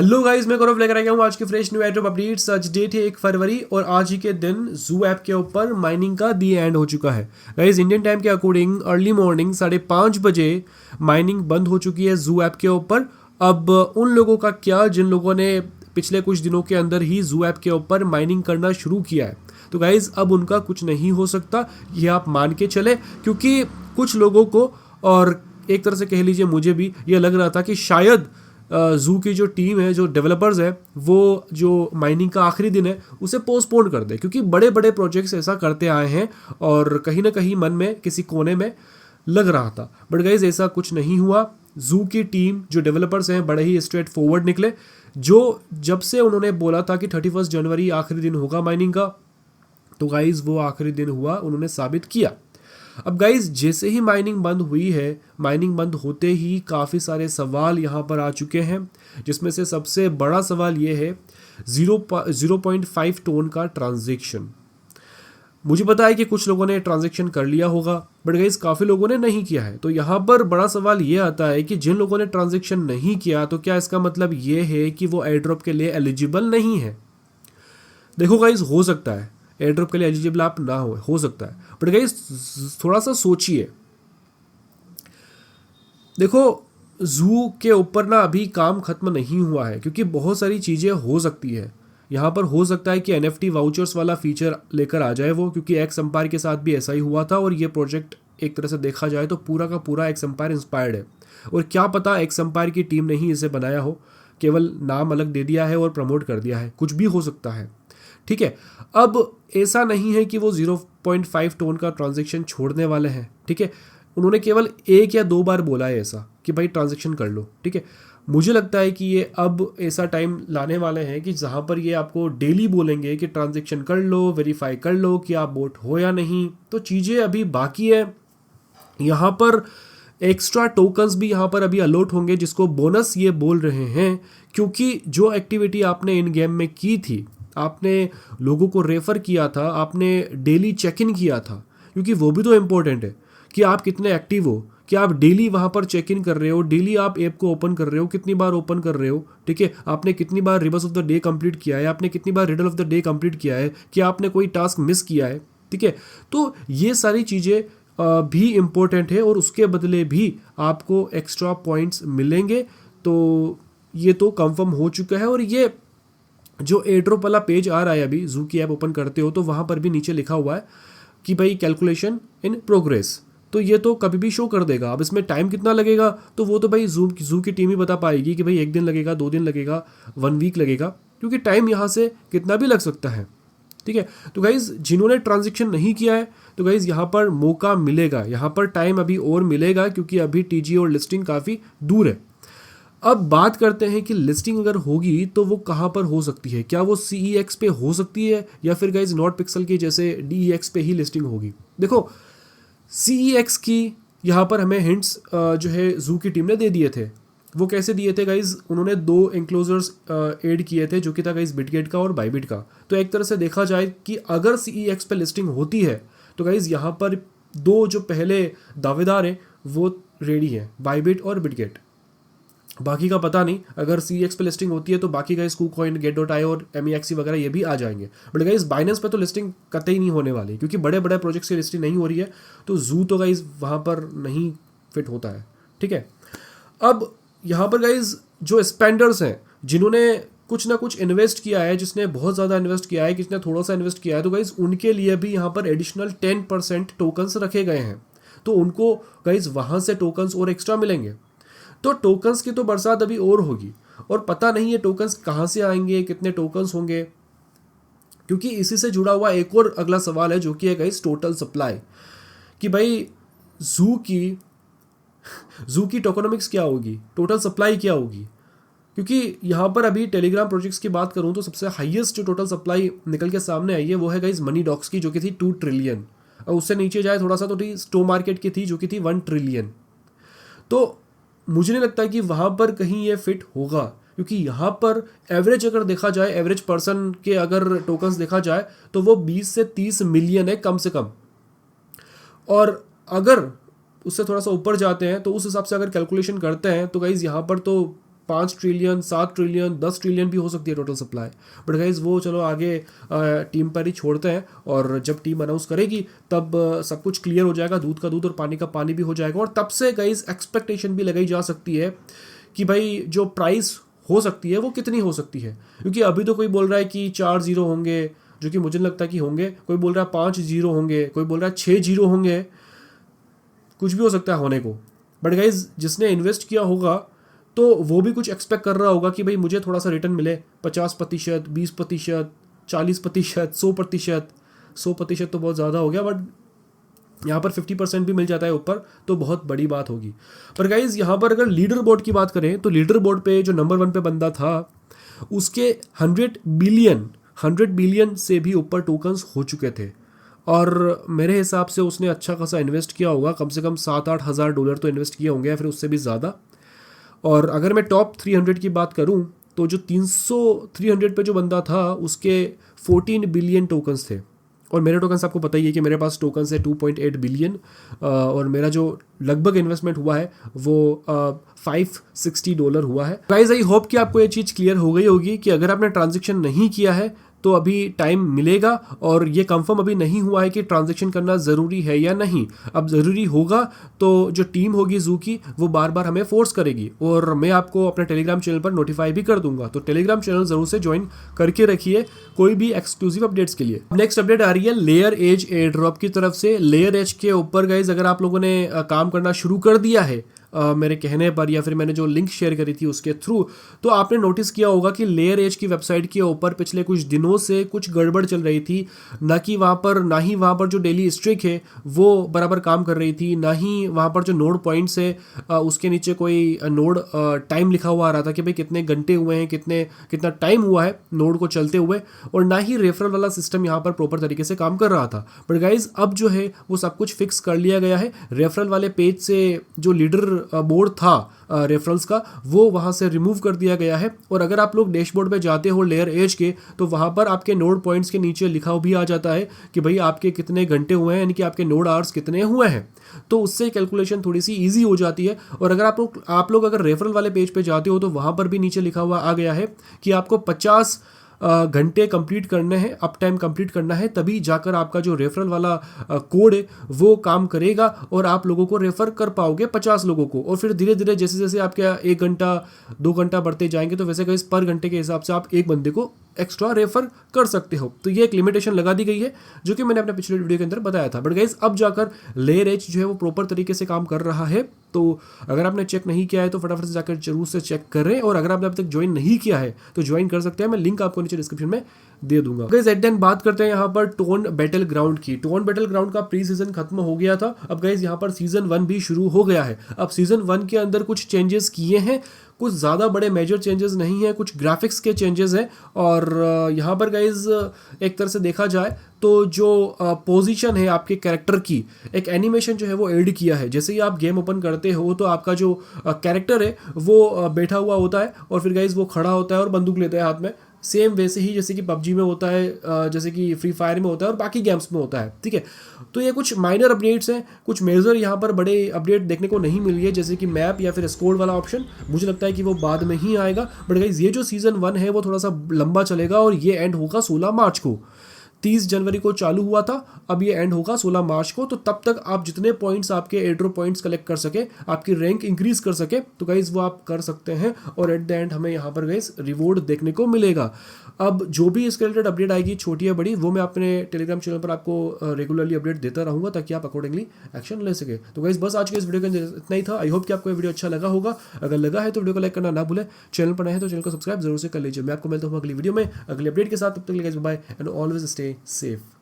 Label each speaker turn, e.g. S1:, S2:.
S1: Hello guys, मैं गौरव लेकर आया हूँ आज के फ्रेश न्यू एड्रॉप अपडेट्स। आज डेट है 1 फरवरी और आज ही के दिन जू ऐप के ऊपर माइनिंग का दी एंड हो चुका है। गाइस, इंडियन टाइम के अकॉर्डिंग अर्ली मॉर्निंग 5:30 बजे माइनिंग बंद हो चुकी है जू ऐप के ऊपर। अब उन लोगों का क्या जिन लोगों ने पिछले कुछ दिनों के अंदर ही जू ऐप के ऊपर माइनिंग करना शुरू किया है, तो गाइज अब उनका कुछ नहीं हो सकता, ये आप मान के चले। क्योंकि कुछ लोगों को, और एक तरह से कह लीजिए मुझे भी ये लग रहा था कि शायद जू की जो टीम है, जो डेवलपर्स है, वो जो माइनिंग का आखिरी दिन है उसे पोस्टपोन कर दे। क्योंकि बड़े बड़े प्रोजेक्ट्स ऐसा करते आए हैं और कहीं ना कहीं मन में किसी कोने में लग रहा था। बट गाइज ऐसा कुछ नहीं हुआ। जू की टीम, जो डेवलपर्स हैं, बड़े ही स्ट्रेट फॉरवर्ड निकले। जो जब से उन्होंने बोला था कि 31 जनवरी आखिरी दिन होगा माइनिंग का, तो गाइज वो आखिरी दिन हुआ, उन्होंने साबित किया। अब गाइज जैसे ही माइनिंग बंद हुई है, माइनिंग बंद होते ही काफ़ी सारे सवाल यहाँ पर आ चुके हैं, जिसमें से सबसे बड़ा सवाल ये है 0.5 टोन का ट्रांजैक्शन। मुझे पता है कि कुछ लोगों ने ट्रांजैक्शन कर लिया होगा, बट गाइज काफ़ी लोगों ने नहीं किया है। तो यहाँ पर बड़ा सवाल ये आता है कि जिन लोगों ने ट्रांजैक्शन नहीं किया, तो क्या इसका मतलब ये है कि वो एयरड्रॉप के लिए एलिजिबल नहीं है? देखो गाइज, हो सकता है एयरड्रॉप के लिए एलिजिबल आप ना हो सकता है, बट गाइज थोड़ा सा सोचिए। देखो, जू के ऊपर ना अभी काम खत्म नहीं हुआ है, क्योंकि बहुत सारी चीज़ें हो सकती है। यहाँ पर हो सकता है कि NFT वाउचर्स वाला फीचर लेकर आ जाए वो, क्योंकि एक्स एम्पायर के साथ भी ऐसा ही हुआ था। और ये प्रोजेक्ट एक तरह से देखा जाए तो पूरा का पूरा एक्स एम्पायर इंस्पायर्ड है। और क्या पता एक्स एम्पायर की टीम ने ही इसे बनाया हो, केवल नाम अलग दे दिया है और प्रमोट कर दिया है, कुछ भी हो सकता है। ठीक है, अब ऐसा नहीं है कि वो 0.5 टोन का ट्रांजेक्शन छोड़ने वाले हैं। ठीक है, उन्होंने केवल 1 या 2 बार बोला है ऐसा कि भाई ट्रांजेक्शन कर लो। ठीक है, मुझे लगता है कि ये अब ऐसा टाइम लाने वाले हैं कि जहाँ पर ये आपको डेली बोलेंगे कि ट्रांजेक्शन कर लो, वेरीफाई कर लो कि आप बोट हो या नहीं। तो चीज़ें अभी बाकी है। यहाँ पर एक्स्ट्रा टोकन्स भी यहाँ पर अभी अलॉट होंगे, जिसको बोनस ये बोल रहे हैं। क्योंकि जो एक्टिविटी आपने इन गेम में की थी, आपने लोगों को रेफ़र किया था, आपने डेली चेक इन किया था, क्योंकि वो भी तो इम्पोर्टेंट है कि आप कितने एक्टिव हो, कि आप डेली वहाँ पर चेक इन कर रहे हो, डेली आप ऐप को ओपन कर रहे हो, कितनी बार ओपन कर रहे हो। ठीक है, आपने कितनी बार reverse of the day complete किया है, आपने कितनी बार riddle of the day complete किया है, कि आपने कोई टास्क मिस किया है। ठीक है, तो ये सारी चीज़ें भी इम्पोर्टेंट है और उसके बदले भी आपको एक्स्ट्रा पॉइंट्स मिलेंगे। तो ये तो कंफर्म हो चुका है। और ये जो एयरड्रॉप वाला पेज आ रहा है, अभी जू की ऐप ओपन करते हो तो वहाँ पर भी नीचे लिखा हुआ है कि भाई कैलकुलेशन इन प्रोग्रेस। तो ये तो कभी भी शो कर देगा। अब इसमें टाइम कितना लगेगा तो वो तो भाई जू की टीम ही बता पाएगी कि भाई 1 दिन लगेगा, 2 दिन लगेगा, 1 वीक लगेगा, क्योंकि टाइम यहाँ से कितना भी लग सकता है। ठीक है, तो गाइज जिन्होंने ट्रांजेक्शन नहीं किया है, तो गाइज यहाँ पर मौका मिलेगा, यहाँ पर टाइम अभी और मिलेगा, क्योंकि अभी TG और लिस्टिंग काफ़ी दूर है। अब बात करते हैं कि लिस्टिंग अगर होगी तो वो कहाँ पर हो सकती है। क्या वो CEX पे हो सकती है, या फिर गाइज नॉट पिक्सल की जैसे DEX पे ही लिस्टिंग होगी? देखो, CEX की यहाँ पर हमें हिंट्स जो है जू की टीम ने दे दिए थे। वो कैसे दिए थे गाइज? उन्होंने 2 एंक्लोजर्स ऐड किए थे, जो कि था गाइज बिटगेट का और बाइबिट का। तो एक तरह से देखा जाए कि अगर CEX पे लिस्टिंग होती है, तो गाइज यहाँ पर 2 जो पहले दावेदार हैं वो रेडी हैं, बाइबिट और बिटगेट। बाकी का पता नहीं। अगर CEX पे लिस्टिंग होती है तो बाकी गाइस KuCoin, Get.io और MEXC वगैरह ये भी आ जाएंगे। बट गाइस बाइनेंस पे तो लिस्टिंग कतई नहीं होने वाली, क्योंकि बड़े बड़े प्रोजेक्ट्स की लिस्टिंग नहीं हो रही है। तो जू तो गाइस वहाँ पर नहीं फिट होता है। ठीक है, अब यहाँ पर गाइज जो स्पेंडर्स हैं, जिन्होंने कुछ ना कुछ इन्वेस्ट किया है, जिसने बहुत ज़्यादा इन्वेस्ट किया है, किसने थोड़ा सा इन्वेस्ट किया है, तो गाइज उनके लिए भी यहाँ पर एडिशनल 10% टोकन्स रखे गए हैं। तो उनको गाइज वहाँ से टोकन्स और एक्स्ट्रा मिलेंगे। तो टोकन्स की तो बरसात अभी और होगी, और पता नहीं है टोकन्स कहाँ से आएंगे, कितने टोकन्स होंगे। क्योंकि इसी से जुड़ा हुआ एक और अगला सवाल है, जो कि है गाइस टोटल सप्लाई, कि भाई जू की टोकनोमिक्स क्या होगी, टोटल सप्लाई क्या होगी। क्योंकि यहाँ पर अभी टेलीग्राम प्रोजेक्ट्स की बात करूँ तो सबसे हाईएस्ट जो टोटल सप्लाई निकल के सामने आई है वो है गाइस मनी डॉक्स की, जो कि थी 2 ट्रिलियन। और उससे नीचे जाए थोड़ा सा तो स्टो मार्केट की थी, जो कि थी 1 ट्रिलियन। तो मुझे नहीं लगता कि वहाँ पर कहीं ये फिट होगा, क्योंकि यहाँ पर एवरेज अगर देखा जाए, एवरेज पर्सन के अगर टोकन्स देखा जाए तो वो 20 से 30 मिलियन है कम से कम। और अगर उससे थोड़ा सा ऊपर जाते हैं तो उस हिसाब से अगर कैलकुलेशन करते हैं तो गाइज यहाँ पर तो 5 ट्रिलियन, 7 ट्रिलियन, 10 ट्रिलियन भी हो सकती है टोटल सप्लाई। बट गाइज वो चलो आगे टीम पर ही छोड़ते हैं, और जब टीम अनाउंस करेगी तब सब कुछ क्लियर हो जाएगा, दूध का दूध और पानी का पानी भी हो जाएगा। और तब से गाइज एक्सपेक्टेशन भी लगाई जा सकती है कि भाई जो प्राइस हो सकती है वो कितनी हो सकती है। क्योंकि अभी तो कोई बोल रहा है कि 4 जीरो होंगे, जो कि मुझे नहीं लगता कि होंगे। कोई बोल रहा है 5 जीरो होंगे, कोई बोल रहा है 6 जीरो होंगे, कुछ भी हो सकता है होने को। बट गाइज जिसने इन्वेस्ट किया होगा तो वो भी कुछ एक्सपेक्ट कर रहा होगा कि भाई मुझे थोड़ा सा रिटर्न मिले, 50%, 20%, 40%, 100%। 100% तो बहुत ज़्यादा हो गया, बट यहाँ पर 50% भी मिल जाता है ऊपर तो बहुत बड़ी बात होगी। पर गाइज यहाँ पर अगर लीडर बोर्ड की बात करें तो लीडर बोर्ड पे जो नंबर 1 पे बंदा था उसके 100 बिलियन से भी ऊपर टोकन्स हो चुके थे। और मेरे हिसाब से उसने अच्छा खासा इन्वेस्ट किया होगा, कम से कम 7-8 हज़ार डॉलर तो इन्वेस्ट किए होंगे या फिर उससे भी ज़्यादा। और अगर मैं टॉप 300 की बात करूं तो जो 300 पे जो बंदा था उसके 14 बिलियन टोकन्स थे। और मेरे टोकन्स आपको पता ही है कि मेरे पास टोकन्स है 2.8 बिलियन, और मेरा जो लगभग इन्वेस्टमेंट हुआ है वो $560 हुआ है। गाइस आई होप कि आपको ये चीज़ क्लियर हो गई होगी कि अगर आपने ट्रांजेक्शन नहीं किया है तो अभी टाइम मिलेगा, और ये कंफर्म अभी नहीं हुआ है कि ट्रांजैक्शन करना ज़रूरी है या नहीं। अब ज़रूरी होगा तो जो टीम होगी जू की वो बार बार हमें फोर्स करेगी, और मैं आपको अपने टेलीग्राम चैनल पर नोटिफाई भी कर दूंगा। तो टेलीग्राम चैनल ज़रूर से ज्वाइन करके रखिए कोई भी एक्सक्लूसिव अपडेट्स के लिए। नेक्स्ट अपडेट आ रही है लेयर एज एयर ड्रॉप की तरफ से। लेयर एज के ऊपर गाइज अगर आप लोगों ने काम करना शुरू कर दिया है मेरे कहने पर या फिर मैंने जो लिंक शेयर करी थी उसके थ्रू, तो आपने नोटिस किया होगा कि लेयर एज की वेबसाइट के ऊपर पिछले कुछ दिनों से कुछ गड़बड़ चल रही थी। ना ही वहाँ पर जो डेली स्ट्रिक है वो बराबर काम कर रही थी, ना ही वहाँ पर जो नोड पॉइंट्स है उसके नीचे कोई नोड टाइम लिखा हुआ आ रहा था कि भाई कितने घंटे हुए हैं, कितना टाइम हुआ है नोड को चलते हुए, और ना ही रेफरल वाला सिस्टम यहाँ पर प्रॉपर तरीके से काम कर रहा था। बट गाइज अब जो है वो सब कुछ फिक्स कर लिया गया है। रेफरल वाले पेज से जो लीडर बोर्ड था रेफरल्स का वो वहाँ से रिमूव कर दिया गया है। और अगर आप लोग डैशबोर्ड पे जाते हो लेयर एज के तो वहाँ पर आपके नोड पॉइंट्स के नीचे लिखा भी आ जाता है कि भाई आपके कितने घंटे हुए हैं, यानी कि आपके नोड आवर्स कितने हुए हैं। तो उससे कैलकुलेशन थोड़ी सी ईजी हो जाती है। और अगर आप लोग अगर रेफरल वाले पेज पे जाते हो तो वहाँ पर भी नीचे लिखा हुआ आ गया है कि आपको 50 घंटे कंप्लीट करने हैं, अप टाइम कंप्लीट करना है, तभी जाकर आपका जो रेफरल वाला कोड है वो काम करेगा और आप लोगों को रेफर कर पाओगे 50 लोगों को। और फिर धीरे धीरे जैसे जैसे आपके 1 घंटा 2 घंटा बढ़ते जाएंगे तो वैसे गाइस पर घंटे के हिसाब से आप एक बंदे को एक्स्ट्रा रेफर कर सकते हो। तो ये एक लिमिटेशन लगा दी गई है जो कि मैंने अपने पिछले वीडियो के अंदर बताया था। बट गाइस अब जाकर लेयर एज जो है वो प्रॉपर तरीके से काम कर रहा है। तो अगर आपने चेक नहीं किया है तो फटाफट से जाकर जरूर से चेक करें, और अगर आपने अब तक ज्वाइन नहीं किया है तो ज्वाइन कर सकते हैं, मैं लिंक आपको नीचे डिस्क्रिप्शन में दे दूंगा। गाइस एट देन बात करते हैं यहाँ पर टोन बैटल ग्राउंड की। टोन बैटल ग्राउंड का प्री सीजन खत्म हो गया था, अब गाइस यहाँ पर सीजन 1 भी शुरू हो गया है। अब सीजन 1 के अंदर कुछ चेंजेस किए हैं, कुछ ज़्यादा बड़े मेजर चेंजेस नहीं है, कुछ ग्राफिक्स के चेंजेस हैं। और यहाँ पर गाइज एक तरह से देखा जाए तो जो पोजीशन है आपके कैरेक्टर की, एक एनिमेशन जो है वो ऐड किया है। जैसे ही आप गेम ओपन करते हो तो आपका जो कैरेक्टर है वो बैठा हुआ होता है और फिर गाइज वो खड़ा होता है और बंदूक लेता है हाथ में, सेम वैसे ही जैसे कि पबजी में होता है, जैसे कि फ्री फायर में होता है और बाकी गेम्स में होता है। ठीक है, तो ये कुछ माइनर अपडेट्स हैं, कुछ मेजर यहाँ पर बड़े अपडेट देखने को नहीं मिली है, जैसे कि मैप या फिर स्कोर वाला ऑप्शन। मुझे लगता है कि वो बाद में ही आएगा। बट गाइज ये जो सीजन 1 है वो थोड़ा सा लंबा चलेगा और ये एंड होगा 16 मार्च को। 30 जनवरी को चालू हुआ था, अब ये एंड होगा 16 मार्च को। तो तब तक आप जितने पॉइंट्स आपके एड्रो पॉइंट्स कलेक्ट कर सके, आपकी रैंक इंक्रीज कर सके, तो गाइज वो आप कर सकते हैं। और एट द एंड हमें यहाँ पर गाइज रिवॉर्ड देखने को मिलेगा। अब जो भी इसके रिलेटेड अपडेट आएगी छोटी या बड़ी, वो मैं अपने टेलीग्राम चैनल पर आपको रेगुलरली अपडेट देता रहूँगा ताकि आप अकॉर्डिंगली एक्शन ले सके। तो गाइज बस आज के इस वीडियो के अंदर इतना ही था। आई होप कि आपको ये वीडियो अच्छा लगा होगा। अगर लगा है तो वीडियो को लाइक करना ना भूलें, चैनल पर नए हैं तो चैनल को सब्सक्राइब जरूर से कर लीजिए। मैं आपको मिलता हूँ अगली वीडियो में अगले अपडेट के साथ। तब तक के लिए guys bye and always stay safe.